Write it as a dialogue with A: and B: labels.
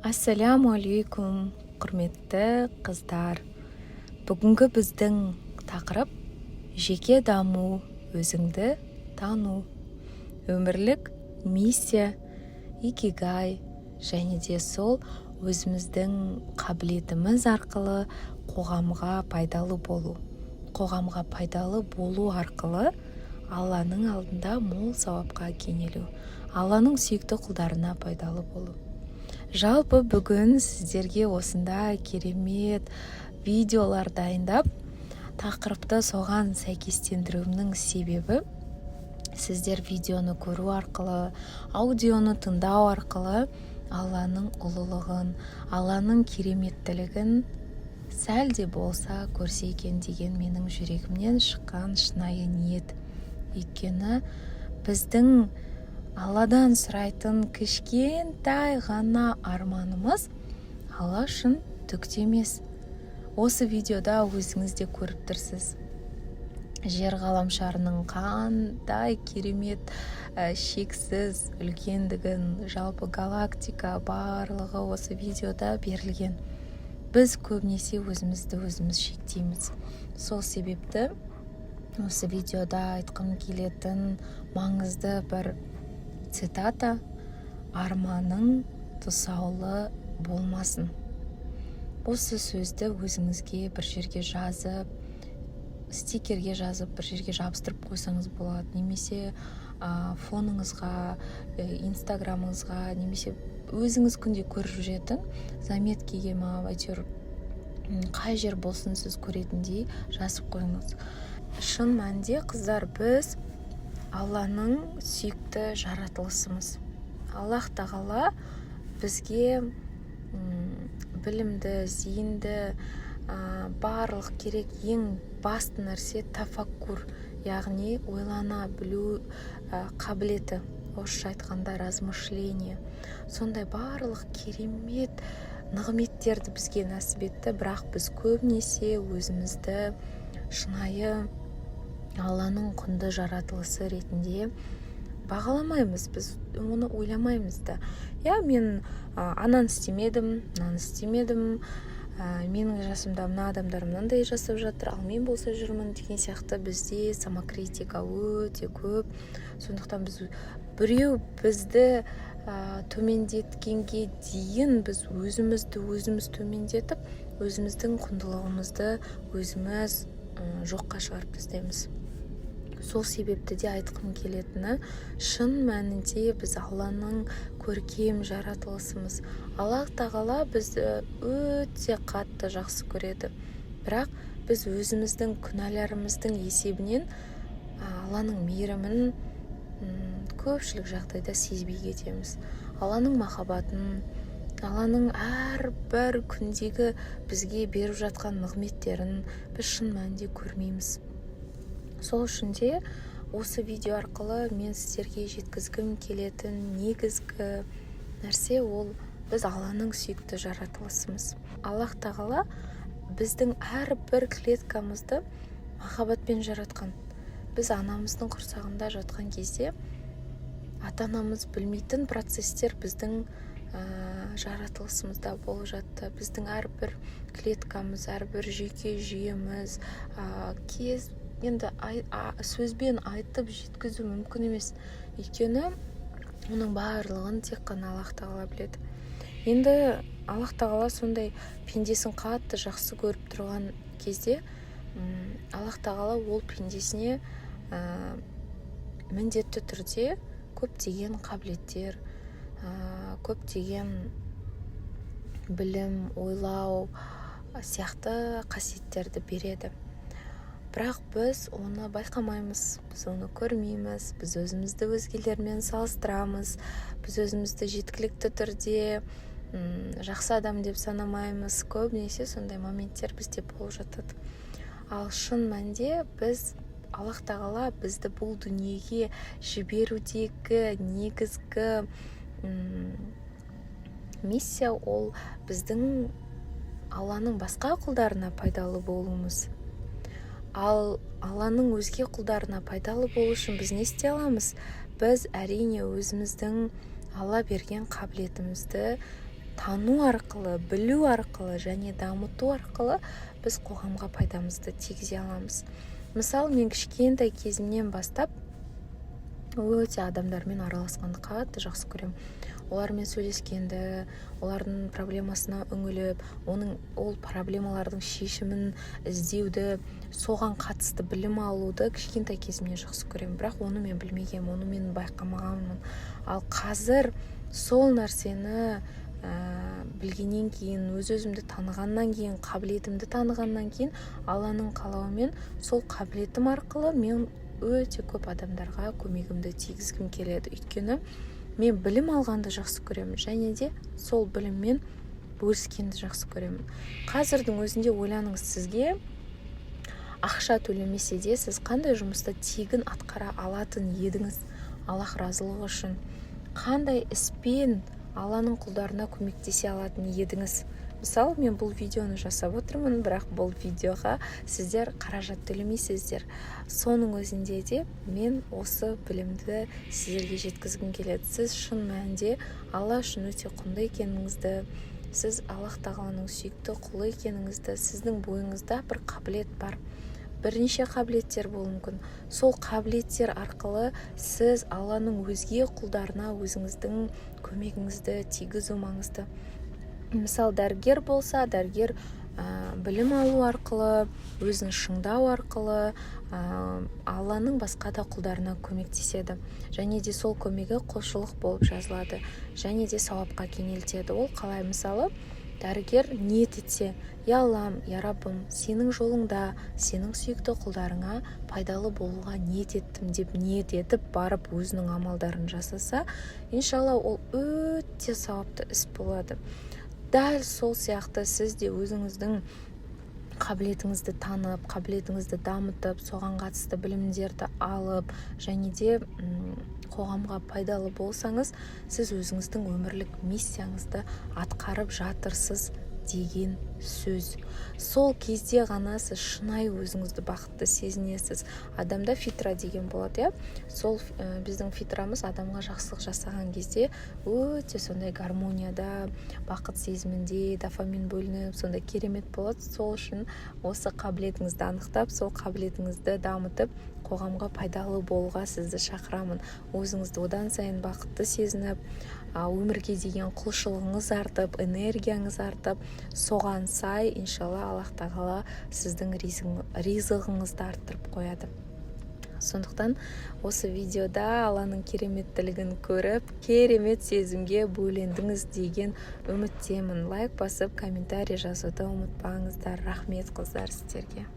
A: Ассаляму алейкум, құрметті қыздар. Бүгінгі біздің тақырып жеке даму, өзіңді тану, өмірлік миссия, икигай және де сол өзіміздің қабілетіміз арқылы қоғамға пайдалы болу. Қоғамға пайдалы болу арқылы Алланың алдында мол сауапқа кенелу, Алланың сүйікті құлдарына пайдалы болу. Жалпы бүгін сіздерге осында керемет видеолар дайындап, тақырыпты соған сәйкестендіруімнің себебі сіздер видеоны көру арқылы, аудионы тыңдау арқылы Алланың ұлылығын, Алланың кереметтілігін сәл де болса көрсе екен деген менің жүрегімнен шыққан шынайы ниет. Өйткені біздің Алладан сұрайтын кішкентай ғана арманымыз Алла үшін түк те емес. Осы видеода өзіңіз де көріп тұрсыз. Жер ғаламшарының қандай керемет шексіз үлкендігін, жалпы галактика барлығы осы видеода берілген. Біз көбінесе өзімізді шектейміз. Сол себепті осы видеода айтқым келетін маңызды бір цитата: арманың тұсаулы болмасын. Осы сөзді өзіңізге бір жерге жазып, стикерге жазып, бір жерге жабыстырып қойсаңыз болады. Немесе фоныңызға, инстаграмыңызға, немесе өзіңіз күнде көріп жүретін заметкеге әйтеуір қай жер болсын сіз көретіндей жазып қойыңыз. Шын мәнінде қыздар, біз Алланың сүйікті жаратылысымыз. Аллах тағала бізге білімді, зейінді, барлық керек ең басты нәрсе тафаккур, яғни ойлана білу қабілеті, орысша айтқанда размышление. Сондай барлық керемет нығметтерді бізге нәсіп етті, бірақ біз көбінесе өзімізді шынайы Алланың құнды жаратылысы ретінде бағаламаймыз, біз оны ойламаймыз да. Мен ананы істемедім, мынаны істемедім, менің жасымда мына адамдар мынандай жасап жатыр, ал мен болса жүрмін деген сияқты бізде самокритика өте көп. Сондықтан біреу бізді төмендеткенге дейін біз өзіміз төмендетіп, өзіміздің құндылығымызды өзіміз жоққа шығарып тастаймыз. Сол себепті де айтқым келетіні, шын мәнінде біз Алланың көркем жаратылысымыз. Аллах тағала бізді өте қатты жақсы көреді. Бірақ біз өзіміздің күнәларымыздың есебінен Алланың мейірімін көпшілік жағдайда сезбей кетеміз. Алланың махаббатын, Алланың әрбір күндегі бізге беріп жатқан нығметтерін біз шын мәнінде көрмейміз. Сол үшін де осы видео арқылы мен сіздерге жеткізгім келетін негізгі нәрсе ол біз Алланың сүйікті жаратылысымыз. Аллах тағала біздің әрбір клеткамызды махаббатпен жаратқан. Біз анамыздың құрсағында жатқан кезде ата-анамыз білмейтін процестер біздің жаратылысымызда болып жатты. Біздің әрбір клеткамыз, әрбір жүйке жүйеміз енді сөзбен айтып жеткізу мүмкін емес. Өйткені оның барлығын тек қана Аллах тағала біледі. Енді Аллах тағала сондай пендесін қатты жақсы көріп тұрған кезде Аллах тағала ол пендесіне міндетті түрде көптеген қабілеттер, көптеген білім, ойлау сияқты қасиеттерді береді. Бірақ біз оны байқамаймыз, біз оны көрмейміз, біз өзімізді өзгелермен салыстырамыз, біз өзімізді жеткілікті түрде жақсы адам деп санамаймыз. Көбінесе сондай моменттер бізде болып жатады. Ал шын мәнінде біз Аллах тағала бізді бұл дүниеге жіберудегі негізгі миссия ол біздің Алланың басқа құлдарына пайдалы болуымыз. Ал Алланың өзге құлдарына пайдалы болу үшін біз не істей аламыз? Біз әрине өзіміздің Алла берген қабілетімізді тану арқылы, білу арқылы және дамыту арқылы біз қоғамға пайдамызды тигізе аламыз. Мысалы, мен кішкентай кезімнен бастап өте адамдармен араласқанды қатты жақсы көремін. Олармен сөйлескенді, олардың проблемасына үңіліп, ол проблемалардың шешімін іздеуді, соған қатысты білім алуды кішкентай кезімнен жақсы көремін. Бірақ оны мен білмегенмін, оны мен байқамағанмын. Ал қазір сол нәрсені білгеннен кейін, өз-өзімді танығаннан кейін, қабілетімді танығаннан кейін, Алланың қалауымен сол қабілетім арқылы мен өте көп адамдарға көмегімді тигізгім келеді. Өйткені мен білім алғанды жақсы көремін, және де сол біліммен бөліскенді жақсы көремін. Қазірдің өзінде ойланыңыз, сізге ақша төлемесе де сіз қандай жұмысты тегін атқара алатын едіңіз Аллах разылығы үшін? Қандай іспен Алланың құлдарына көмектесе алатын едіңіз? Мысалы, мен бұл видеоны жасап отырмын, бірақ бұл видеоға сіздер қаражат төлемейсіздер. Соның өзінде де мен осы білімді сіздерге жеткізгім келеді. Сіз шын мәнінде Алла үшін өте құнды екеніңізді, сіз Аллах тағаланың сүйікті құлы екеніңізді, сіздің бойыңызда бір қабілет бар. Бірнеше қабілеттер болуы мүмкін. Сол қабілеттер арқылы сіз Алланың өзге құлдарына өзіңіздің көмегіңізді тигізу маңызды. Мысалы, дәрігер болса, дәрігер білім алу арқылы, өзін шыңдау арқылы Алланың басқа да құлдарына көмектеседі. Және де сол көмегі құлшылық болып жазылады. Және де сауапқа кенелтеді. Ол қалай? Мысалы, дәрігер ниет етсе, я Аллам, я Раббым, сенің жолыңда, сенің сүйікті құлдарыңа пайдалы болуға ниет еттім деп ниет етіп барып өзінің амалдарын жасаса, иншалла ол өте сауапты іс болады. Дәл сол сияқты сіз де өзіңіздің қабілетіңізді танып, қабілетіңізді дамытып, соған қатысты білімдерді алып, және де қоғамға пайдалы болсаңыз, сіз өзіңіздің өмірлік миссияңызды атқарып жатырсыз деген сөз. Сол кезде ғана сіз шынайы өзіңізді бақытты сезінесіз. Адамда фитра деген болады, сол біздің фитрамыз адамға жақсылық жасаған кезде өте сондай гармонияда, бақыт сезімінде, дофамин бөлініп, сондай керемет болады. Сол үшін осы қабілетіңізді анықтап, сол қабілетіңізді дамытып, қоғамға пайдалы болуға сізді шақырамын. Өзіңізді одан сайын бақытты сезініп, өмірге деген құлшылығыңыз артып, энергияңыз артып, соған сай, иншалла, Аллах тағала сіздің ризығыңызды арттырып қояды. Сондықтан осы видеода Алланың кереметтілігін көріп, керемет сезімге бөлендіңіз деген үміттемін. Лайк басып, комментарий жазуды ұмытпаңыздар. Рахмет қыздар сіздерге.